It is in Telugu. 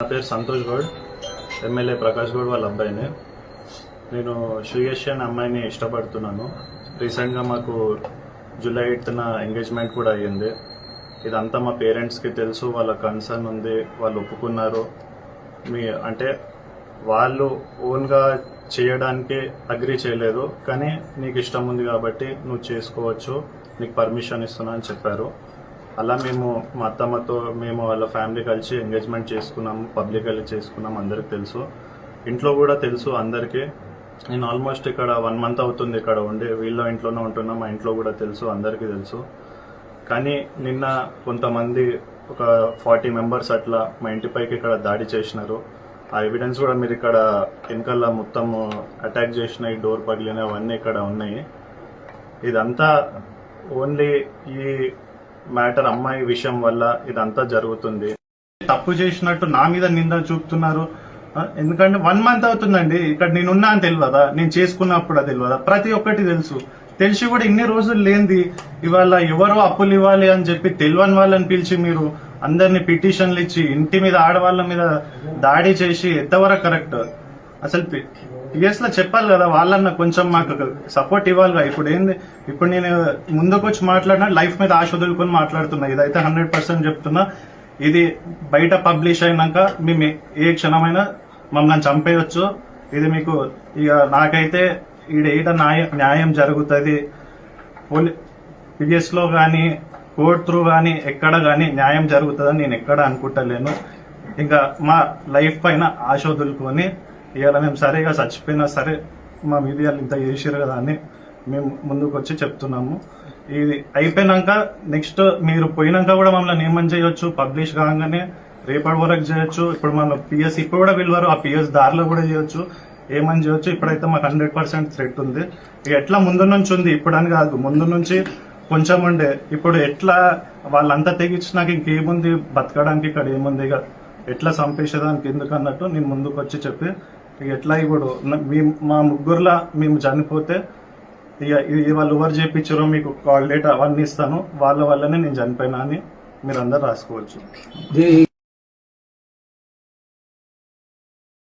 నా పేరు సంతోష్ గౌడ్, ఎమ్మెల్యే ప్రకాష్ గౌడ్ వాళ్ళ అబ్బాయిని. నేను శ్రీయశ్రీ అనే అమ్మాయిని ఇష్టపడుతున్నాను. రీసెంట్గా మాకు జూలై 8న ఎంగేజ్మెంట్ కూడా అయ్యింది. ఇదంతా మా పేరెంట్స్కి తెలుసు, వాళ్ళ కన్సర్న్ ఉంది, వాళ్ళు ఒప్పుకున్నారు. అంటే వాళ్ళు ఓన్గా చేయడానికి అగ్రీ చేయలేదు, కానీ నీకు ఇష్టం ఉంది కాబట్టి నువ్వు చేసుకోవచ్చు, నీకు పర్మిషన్ ఇస్తున్నా అని చెప్పారు. అలా మేము మా అత్తమ్మతో మేము వాళ్ళ ఫ్యామిలీ కలిసి ఎంగేజ్మెంట్ చేసుకున్నాము, పబ్లిక్గా చేసుకున్నాము. అందరికి తెలుసు, ఇంట్లో కూడా తెలుసు అందరికీ. నేను ఆల్మోస్ట్ ఇక్కడ 1 month అవుతుంది ఇక్కడ ఉండి, వీళ్ళ ఇంట్లోనే ఉంటున్నా. మా ఇంట్లో కూడా తెలుసు, అందరికీ తెలుసు. కానీ నిన్న కొంతమంది ఒక 40 members అట్లా మా ఇంటిపైకి ఇక్కడ దాడి చేసినారు. ఆ ఎవిడెన్స్ కూడా మీరు ఇక్కడ వెనకాల మొత్తం అటాక్ చేసిన ఈ డోర్ పగిలిన అవన్నీ ఇక్కడ ఉన్నాయి. ఇదంతా ఓన్లీ ఈ మ్యాటర్ అమ్మాయి విషయం వల్ల ఇదంతా జరుగుతుంది. తప్పు చేసినట్టు నా మీద నింద చూపుతున్నారు. ఎందుకంటే 1 month అవుతుందండి ఇక్కడ నేనున్నా అని తెలియదా, నేను చేసుకున్నప్పుడు అది తెలియదా, ప్రతి ఒక్కటి తెలుసు. తెలిసి కూడా ఇన్ని రోజులు లేనిది ఇవాళ ఎవరో అప్పులు ఇవ్వాలి అని చెప్పి తెలియని వాళ్ళని పిలిచి మీరు అందరినీ పిటిషన్లు ఇచ్చి ఇంటి మీద ఆడవాళ్ళ మీద దాడి చేసి ఎంతవరకు కరెక్ట్? అసలు పిఎస్ లో చెప్పాలి కదా, వాళ్ళన్న కొంచెం మాకు సపోర్ట్ ఇవ్వాలిగా. ఇప్పుడు ఏంది, ఇప్పుడు నేను ముందుకు వచ్చి మాట్లాడినా లైఫ్ మీద ఆశ వదులుకొని మాట్లాడుతున్నా. ఇదైతే 100% చెప్తున్నా. ఇది బయట పబ్లిష్ అయినాక మేము ఏ క్షణమైనా మమ్మల్ని చంపేయచ్చు. ఇది మీకు ఇక నాకైతే ఈడ న్యాయం జరుగుతుంది. పిఎస్ లో కానీ కోర్ట్ త్రూ కానీ ఎక్కడ కానీ న్యాయం జరుగుతుందని నేను ఎక్కడ అనుకుంటలేను. ఇంకా మా లైఫ్ పైన ఆశ వదులుకొని ఇవాళ మేము సరేగా చచ్చిపోయినా సరే మా మీద ఇంత చేసారు కదా అని మేము ముందుకు వచ్చి చెప్తున్నాము. ఇది అయిపోయినాక నెక్స్ట్ మీరు పోయినాక కూడా మమ్మల్ని ఏమని చేయొచ్చు, పబ్లిష్ కాగానే రేపటి వరకు చేయొచ్చు. ఇప్పుడు మన పిఎస్ ఇప్పుడు కూడా పిలవరు, ఆ పిఎస్ దారిలో కూడా చేయొచ్చు, ఏమని చేయొచ్చు. ఇప్పుడైతే మాకు 100% థ్రెట్ ఉంది. ఎట్లా ముందు నుంచి ఉంది, ఇప్పుడు అని కాదు, ముందు నుంచి కొంచెం ఉండే. ఇప్పుడు ఎట్లా వాళ్ళంతా తెగించినాక ఇంకేముంది, బతకడానికి ఇక్కడ ఏముంది, ఇక ఎట్లా చంపేసేదానికి ఎందుకు అన్నట్టు నేను ముందుకు వచ్చి చెప్పి ఎట్లా ఇప్పుడు మా ముగ్గురులా మేము చనిపోతే ఇక వాళ్ళు ఎవరు చేయించారో మీకు కాల్ డేట్ అవన్నీ ఇస్తాను, వాళ్ళ వల్లనే నేను చనిపోయినా అని మీరు అందరు రాసుకోవచ్చు.